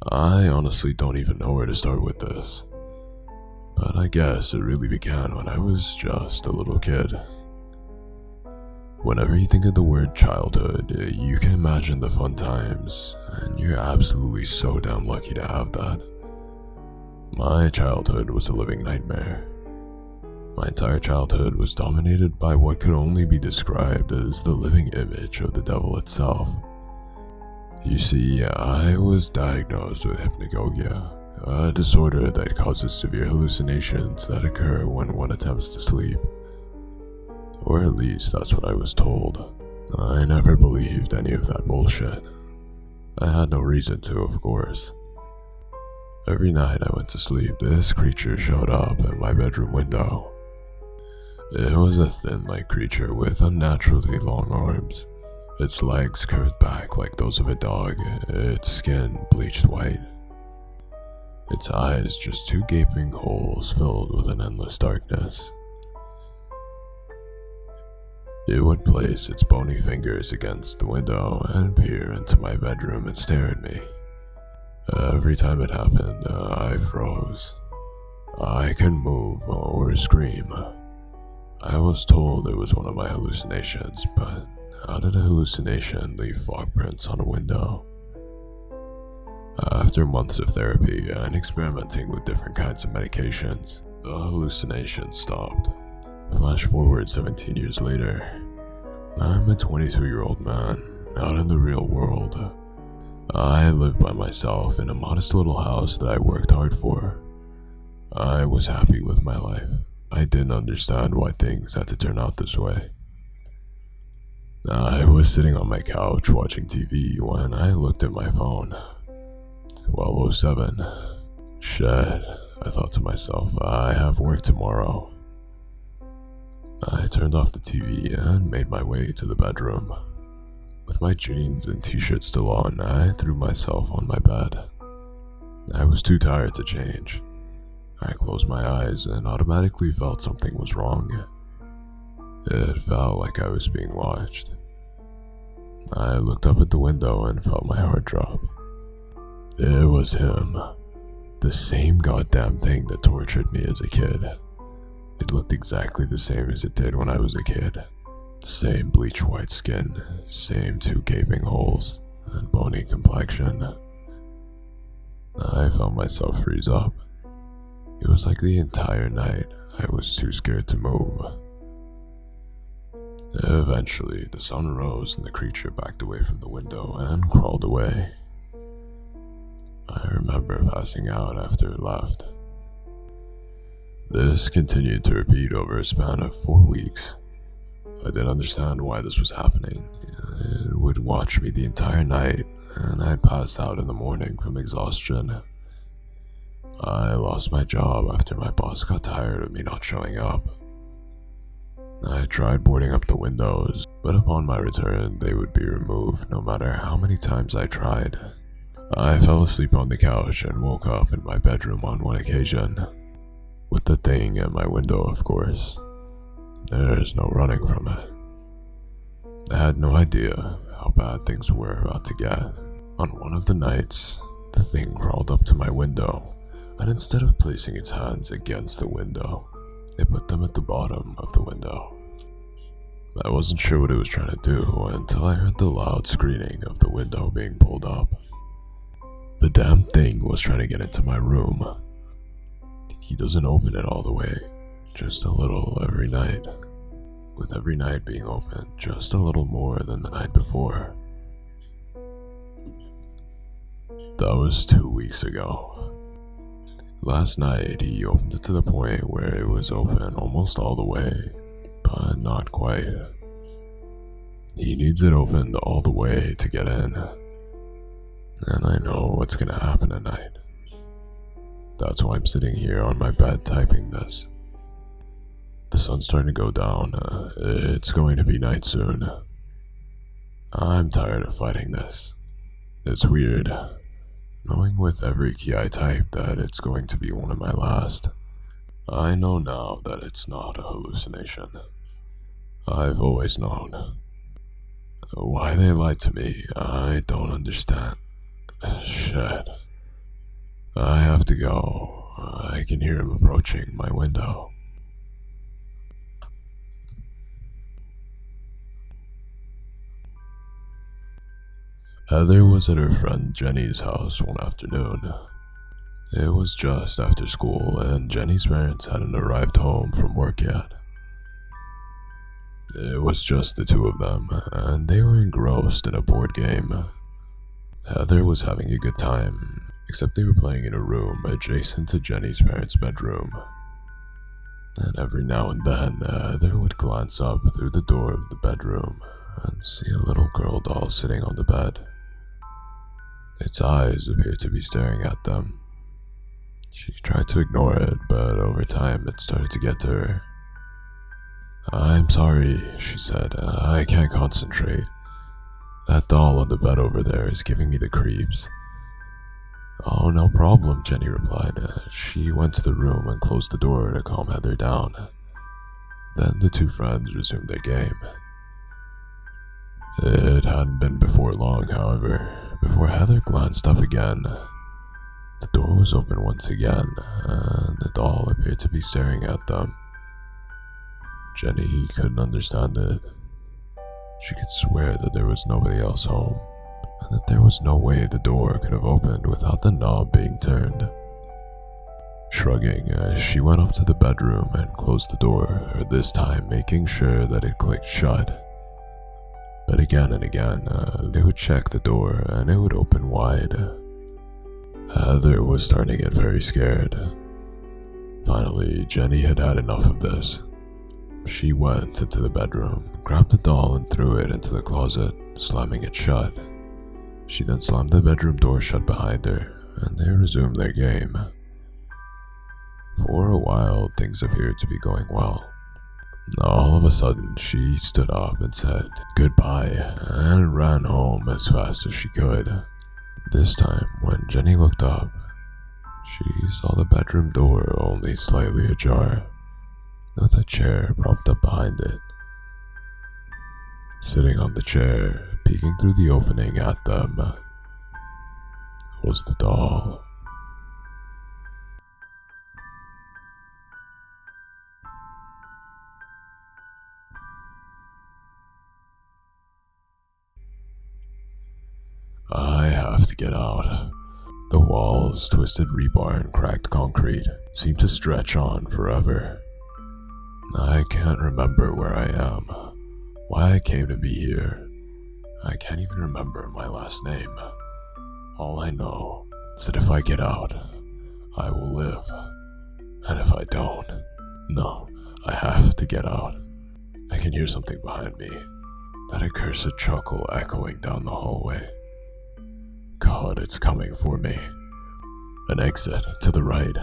I honestly don't even know where to start with this, but I guess it really began when I was just a little kid. Whenever you think of the word childhood, you can imagine the fun times, and you're absolutely so damn lucky to have that. My childhood was a living nightmare. My entire childhood was dominated by what could only be described as the living image of the devil itself. You see, I was diagnosed with hypnagogia, a disorder that causes severe hallucinations that occur when one attempts to sleep. Or at least that's what I was told. I never believed any of that bullshit. I had no reason to, of course. Every night I went to sleep, this creature showed up at my bedroom window. It was a thin-like creature with unnaturally long arms, its legs curved back like those of a dog, its skin bleached white. Its eyes just two gaping holes filled with an endless darkness. It would place its bony fingers against the window and peer into my bedroom and stare at me. Every time it happened, I froze. I couldn't move or scream. I was told it was one of my hallucinations, but how did a hallucination leave fog prints on a window? After months of therapy and experimenting with different kinds of medications, the hallucination stopped. Flash forward 17 years later. I'm a 22-year-old man, out in the real world. I live by myself in a modest little house that I worked hard for. I was happy with my life. I didn't understand why things had to turn out this way. I was sitting on my couch watching TV when I looked at my phone. 12:07. Shit, I thought to myself, I have work tomorrow. I turned off the TV and made my way to the bedroom. With my jeans and t-shirt still on, I threw myself on my bed. I was too tired to change. I closed my eyes and automatically felt something was wrong. It felt like I was being watched. I looked up at the window and felt my heart drop. It was him. The same goddamn thing that tortured me as a kid. It looked exactly the same as it did when I was a kid. Same bleach white skin, same two gaping holes, and bony complexion. I felt myself freeze up. It was like the entire night I was too scared to move. Eventually, the sun rose and the creature backed away from the window and crawled away. I remember passing out after it left. This continued to repeat over a span of 4 weeks. I didn't understand why this was happening. It would watch me the entire night, and I'd pass out in the morning from exhaustion. I lost my job after my boss got tired of me not showing up. I tried boarding up the windows, but upon my return, they would be removed no matter how many times I tried. I fell asleep on the couch and woke up in my bedroom on one occasion. With the thing at my window, of course. There's no running from it. I had no idea how bad things were about to get. On one of the nights, the thing crawled up to my window, and instead of placing its hands against the window, it put them at the bottom of the window. I wasn't sure what it was trying to do until I heard the loud screaming of the window being pulled up. The damn thing was trying to get into my room. He doesn't open it all the way, just a little every night. With every night being open just a little more than the night before. That was 2 weeks ago. Last night, he opened it to the point where it was open almost all the way, but not quite. He needs it opened all the way to get in. And I know what's gonna happen tonight. That's why I'm sitting here on my bed typing this. The sun's starting to go down. It's going to be night soon. I'm tired of fighting this. It's weird, knowing with every key I type that it's going to be one of my last. I know now that it's not a hallucination. I've always known. Why they lied to me, I don't understand. Shit. I have to go. I can hear him approaching my window. Heather was at her friend Jenny's house one afternoon. It was just after school, and Jenny's parents hadn't arrived home from work yet. It was just the two of them, and they were engrossed in a board game. Heather was having a good time, except they were playing in a room adjacent to Jenny's parents' bedroom. And every now and then, Heather would glance up through the door of the bedroom and see a little girl doll sitting on the bed. Its eyes appeared to be staring at them. She tried to ignore it, but over time it started to get to her. "I'm sorry," she said. "I can't concentrate. That doll on the bed over there is giving me the creeps." "Oh, no problem," Jenny replied. She went to the room and closed the door to calm Heather down. Then the two friends resumed their game. It hadn't been before long, however, before Heather glanced up again. The door was open once again, and the doll appeared to be staring at them. Jenny couldn't understand it. She could swear that there was nobody else home, and that there was no way the door could have opened without the knob being turned. Shrugging, she went up to the bedroom and closed the door, this time making sure that it clicked shut. But again and again, they would check the door and it would open wide. Heather was starting to get very scared. Finally, Jenny had had enough of this. She went into the bedroom, grabbed the doll and threw it into the closet, slamming it shut. She then slammed the bedroom door shut behind her, and they resumed their game. For a while, things appeared to be going well. All of a sudden, she stood up and said goodbye and ran home as fast as she could. This time, when Jenny looked up, she saw the bedroom door only slightly ajar, with a chair propped up behind it. Sitting on the chair, peeking through the opening at them, was the doll. I have to get out. The walls, twisted rebar, and cracked concrete seem to stretch on forever. I can't remember where I am, why I came to be here. I can't even remember my last name. All I know is that if I get out, I will live. And if I don't, no, I have to get out. I can hear something behind me, that accursed chuckle echoing down the hallway. God, it's coming for me. An exit to the right.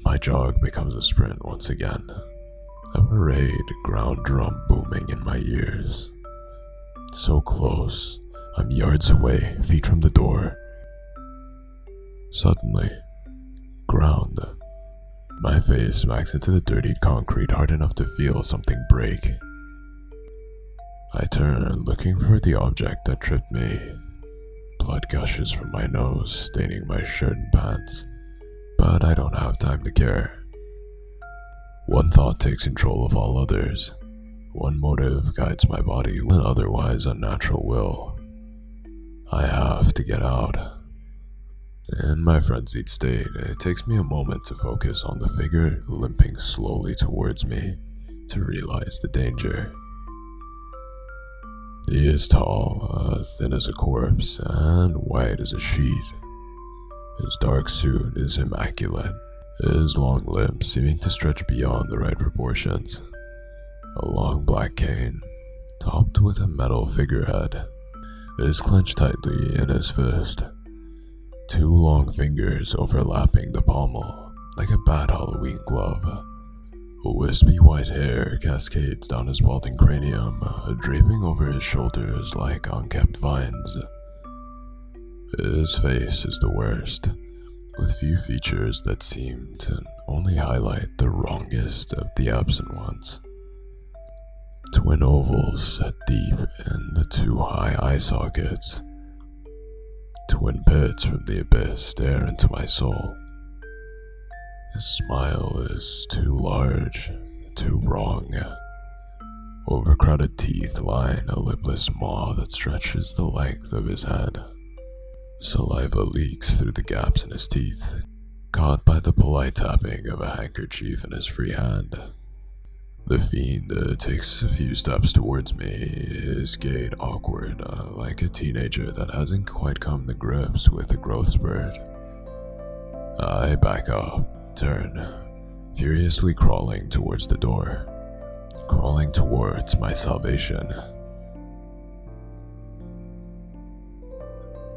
My jog becomes a sprint once again. A parade ground drum booming in my ears. So close, I'm yards away, feet from the door. Suddenly, ground. My face smacks into the dirtied concrete hard enough to feel something break. I turn, looking for the object that tripped me. Blood gushes from my nose, staining my shirt and pants, but I don't have time to care. One thought takes control of all others. One motive guides my body with an otherwise unnatural will. I have to get out. In my frenzied state, it takes me a moment to focus on the figure limping slowly towards me to realize the danger. He is tall, thin as a corpse, and white as a sheet. His dark suit is immaculate, his long limbs seeming to stretch beyond the right proportions. A long black cane, topped with a metal figurehead, is clenched tightly in his fist. Two long fingers overlapping the pommel, like a bad Halloween glove. Wispy white hair cascades down his balding cranium, draping over his shoulders like unkempt vines. His face is the worst, with few features that seem to only highlight the wrongest of the absent ones. Twin ovals set deep in the two high eye sockets. Twin pits from the abyss stare into my soul. His smile is too large, too wrong. Overcrowded teeth line a lipless maw that stretches the length of his head. Saliva leaks through the gaps in his teeth, caught by the polite tapping of a handkerchief in his free hand. The fiend takes a few steps towards me, his gait awkward, like a teenager that hasn't quite come to grips with a growth spurt. I back up, turn, furiously crawling towards the door, crawling towards my salvation.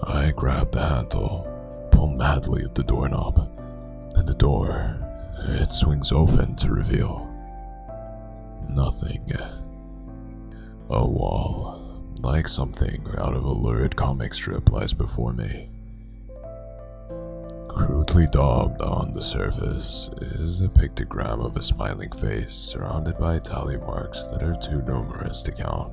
I grab the handle, pull madly at the doorknob, and the door, it swings open to reveal nothing. A wall, like something out of a lurid comic strip, lies before me. Crudely daubed on the surface is a pictogram of a smiling face surrounded by tally marks that are too numerous to count.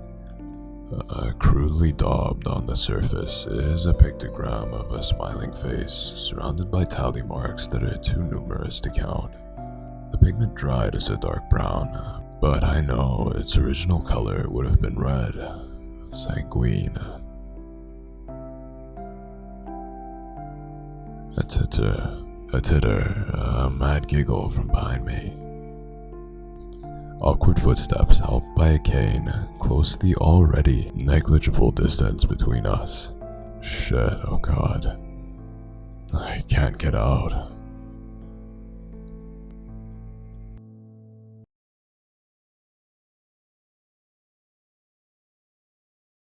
Crudely daubed on the surface is a pictogram of a smiling face surrounded by tally marks that are too numerous to count. The pigment dried is a dark brown, but I know its original color would have been red, sanguine. A titter, a mad giggle from behind me. Awkward footsteps helped by a cane close the already negligible distance between us. Shit, oh god. I can't get out.